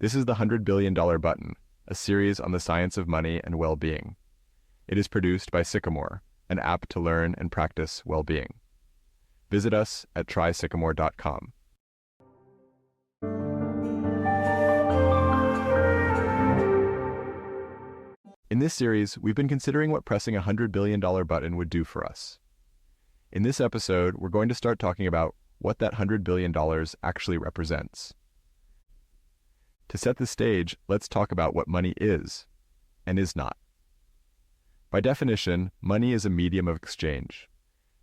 This is the $100 billion Button, a series on the science of money and well-being. It is produced by Sycamore, an app to learn and practice well-being. Visit us at trysycamore.com. In this series, we've been considering what pressing a $100 billion button would do for us. In this episode, we're going to start talking about what that $100 billion actually represents. To set the stage, let's talk about what money is and is not. By definition, money is a medium of exchange.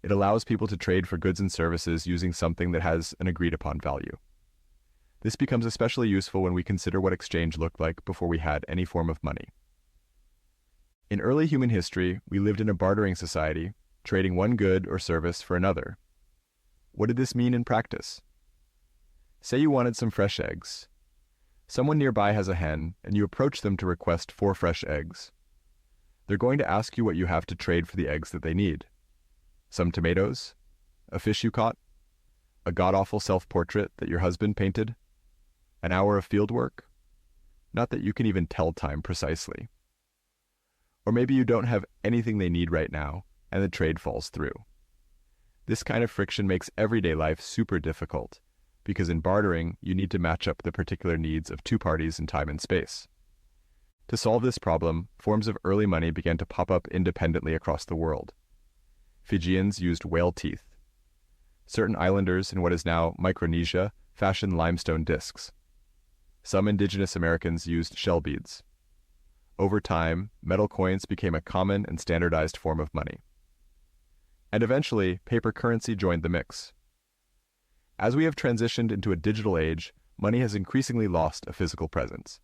It allows people to trade for goods and services using something that has an agreed-upon value. This becomes especially useful when we consider what exchange looked like before we had any form of money. In early human history, we lived in a bartering society, trading one good or service for another. What did this mean in practice? Say you wanted some fresh eggs. Someone nearby has a hen, and you approach them to request 4 fresh eggs. They're going to ask you what you have to trade for the eggs that they need. Some tomatoes? A fish you caught? A god-awful self-portrait that your husband painted? An hour of field work? Not that you can even tell time precisely. Or maybe you don't have anything they need right now, and the trade falls through. This kind of friction makes everyday life super difficult, because in bartering, you need to match up the particular needs of 2 parties in time and space. To solve this problem, forms of early money began to pop up independently across the world. Fijians used whale teeth. Certain islanders in what is now Micronesia fashioned limestone discs. Some indigenous Americans used shell beads. Over time, metal coins became a common and standardized form of money. And eventually, paper currency joined the mix. As we have transitioned into a digital age, money has increasingly lost a physical presence,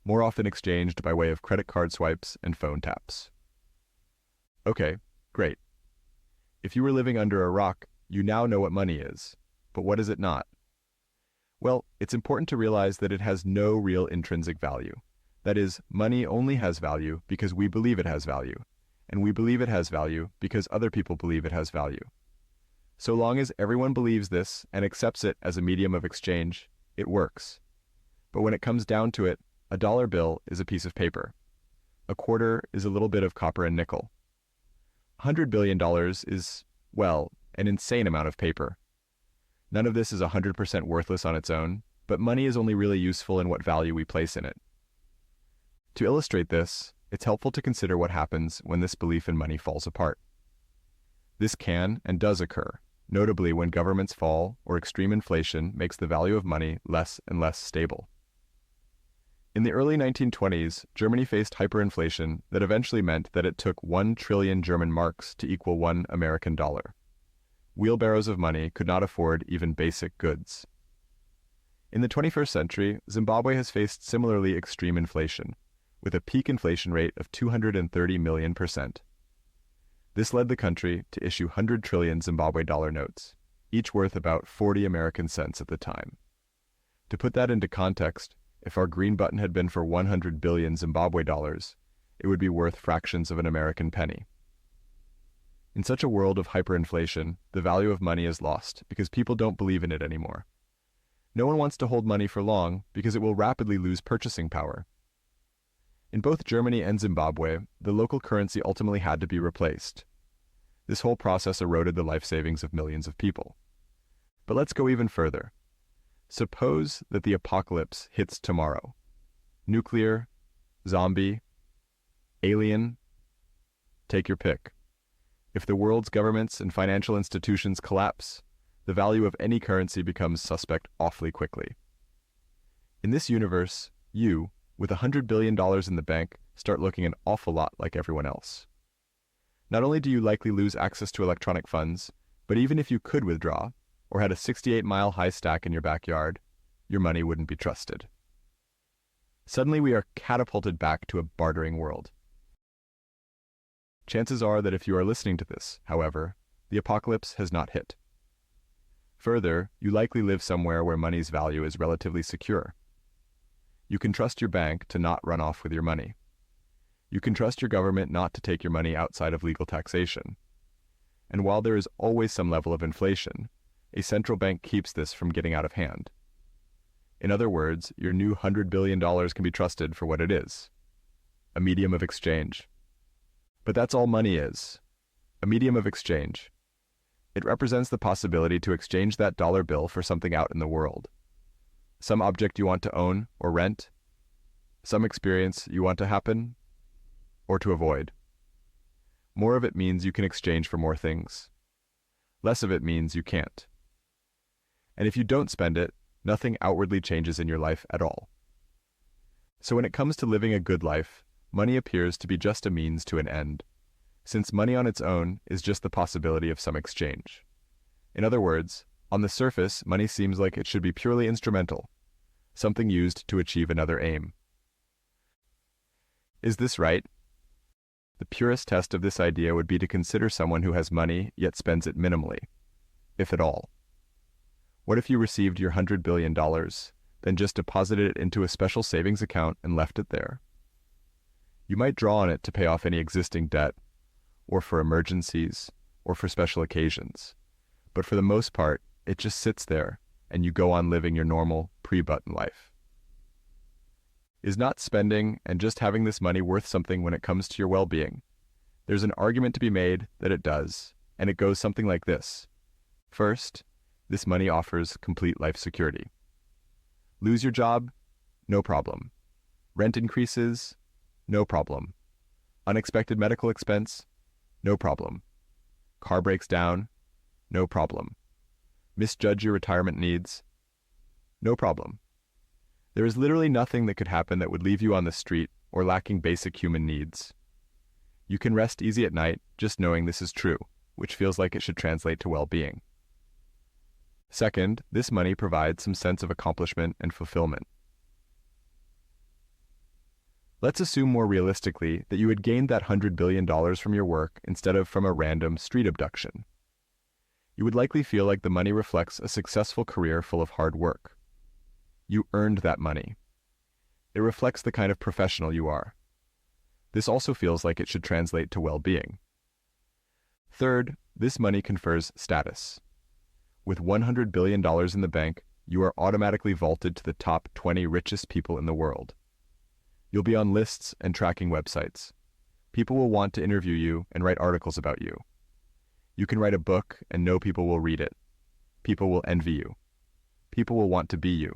more often exchanged by way of credit card swipes and phone taps. Okay, great. If you were living under a rock, you now know what money is. But what is it not? Well, it's important to realize that it has no real intrinsic value. That is, money only has value because we believe it has value, and we believe it has value because other people believe it has value. So long as everyone believes this and accepts it as a medium of exchange, it works. But when it comes down to it, a dollar bill is a piece of paper. A quarter is a little bit of copper and nickel. $100 billion is, well, an insane amount of paper. None of this is 100% worthless on its own, but money is only really useful in what value we place in it. To illustrate this, it's helpful to consider what happens when this belief in money falls apart. This can and does occur, notably when governments fall or extreme inflation makes the value of money less and less stable. In the early 1920s, Germany faced hyperinflation that eventually meant that it took 1 trillion German marks to equal 1 American dollar. Wheelbarrows of money could not afford even basic goods. In the 21st century, Zimbabwe has faced similarly extreme inflation, with a peak inflation rate of 230 million%. This led the country to issue 100 trillion Zimbabwe dollar notes, each worth about 40 American cents at the time. To put that into context, if our green button had been for 100 billion Zimbabwe dollars, it would be worth fractions of an American penny. In such a world of hyperinflation, the value of money is lost because people don't believe in it anymore. No one wants to hold money for long because it will rapidly lose purchasing power. In both Germany and Zimbabwe, the local currency ultimately had to be replaced. This whole process eroded the life savings of millions of people. But let's go even further. Suppose that the apocalypse hits tomorrow. Nuclear, zombie, alien, take your pick. If the world's governments and financial institutions collapse, the value of any currency becomes suspect awfully quickly. In this universe, you, with $100 billion in the bank, start looking an awful lot like everyone else. Not only do you likely lose access to electronic funds, but even if you could withdraw, or had a 68-mile high stack in your backyard, your money wouldn't be trusted. Suddenly we are catapulted back to a bartering world. Chances are that if you are listening to this, however, the apocalypse has not hit. Further, you likely live somewhere where money's value is relatively secure. You can trust your bank to not run off with your money. You can trust your government not to take your money outside of legal taxation. And while there is always some level of inflation, a central bank keeps this from getting out of hand. In other words, your new $100 billion can be trusted for what it is, a medium of exchange. But that's all money is, a medium of exchange. It represents the possibility to exchange that dollar bill for something out in the world. Some object you want to own or rent, some experience you want to happen or to avoid. More of it means you can exchange for more things. Less of it means you can't. And if you don't spend it, nothing outwardly changes in your life at all. So when it comes to living a good life, money appears to be just a means to an end, since money on its own is just the possibility of some exchange. In other words, on the surface, money seems like it should be purely instrumental, something used to achieve another aim. Is this right? The purest test of this idea would be to consider someone who has money yet spends it minimally, if at all. What if you received your $100 billion, then just deposited it into a special savings account and left it there? You might draw on it to pay off any existing debt, or for emergencies, or for special occasions. But for the most part, it just sits there, and you go on living your normal, pre-button life. Is not spending and just having this money worth something when it comes to your well-being? There's an argument to be made that it does, and it goes something like this. First, this money offers complete life security. Lose your job? No problem. Rent increases? No problem. Unexpected medical expense? No problem. Car breaks down? No problem. Misjudge your retirement needs? No problem. There is literally nothing that could happen that would leave you on the street or lacking basic human needs. You can rest easy at night just knowing this is true, which feels like it should translate to well-being. Second, this money provides some sense of accomplishment and fulfillment. Let's assume more realistically that you had gained that $100 billion from your work instead of from a random street abduction. You would likely feel like the money reflects a successful career full of hard work. You earned that money. It reflects the kind of professional you are. This also feels like it should translate to well-being. Third, this money confers status. With $100 billion in the bank, you are automatically vaulted to the top 20 richest people in the world. You'll be on lists and tracking websites. People will want to interview you and write articles about you. You can write a book and know people will read it. People will envy you. People will want to be you.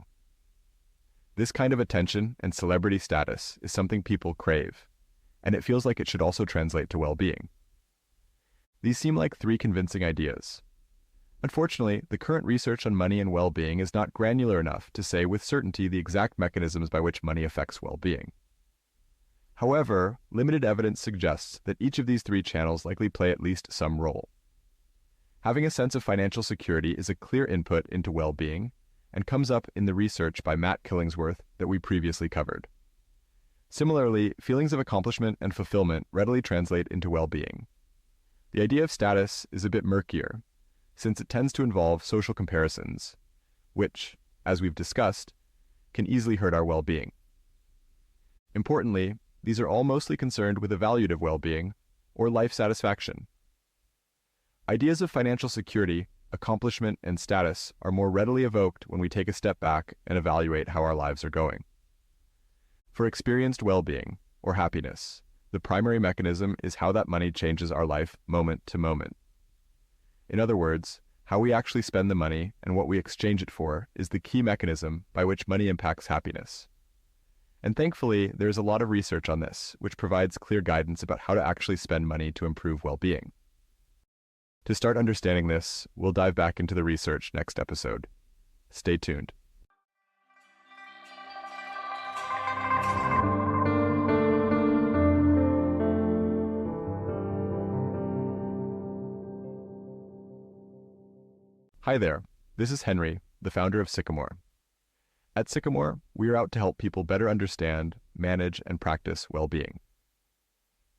This kind of attention and celebrity status is something people crave, and it feels like it should also translate to well-being. These seem like three convincing ideas. Unfortunately, the current research on money and well-being is not granular enough to say with certainty the exact mechanisms by which money affects well-being. However, limited evidence suggests that each of these three channels likely play at least some role. Having a sense of financial security is a clear input into well-being, and comes up in the research by Matt Killingsworth that we previously covered. Similarly, feelings of accomplishment and fulfillment readily translate into well-being. The idea of status is a bit murkier, since it tends to involve social comparisons, which, as we've discussed, can easily hurt our well-being. Importantly, these are all mostly concerned with evaluative well-being or life satisfaction. Ideas of financial security, accomplishment, and status are more readily evoked when we take a step back and evaluate how our lives are going. For experienced well-being, or happiness, the primary mechanism is how that money changes our life moment to moment. In other words, how we actually spend the money and what we exchange it for is the key mechanism by which money impacts happiness. And thankfully, there's a lot of research on this, which provides clear guidance about how to actually spend money to improve well-being. To start understanding this, we'll dive back into the research next episode. Stay tuned. Hi there, this is Henry, the founder of Sycamore. At Sycamore, we are out to help people better understand, manage, and practice well-being.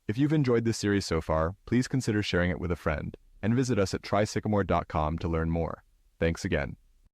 If you've enjoyed this series so far, please consider sharing it with a friend, and visit us at trysycamore.com to learn more. Thanks again.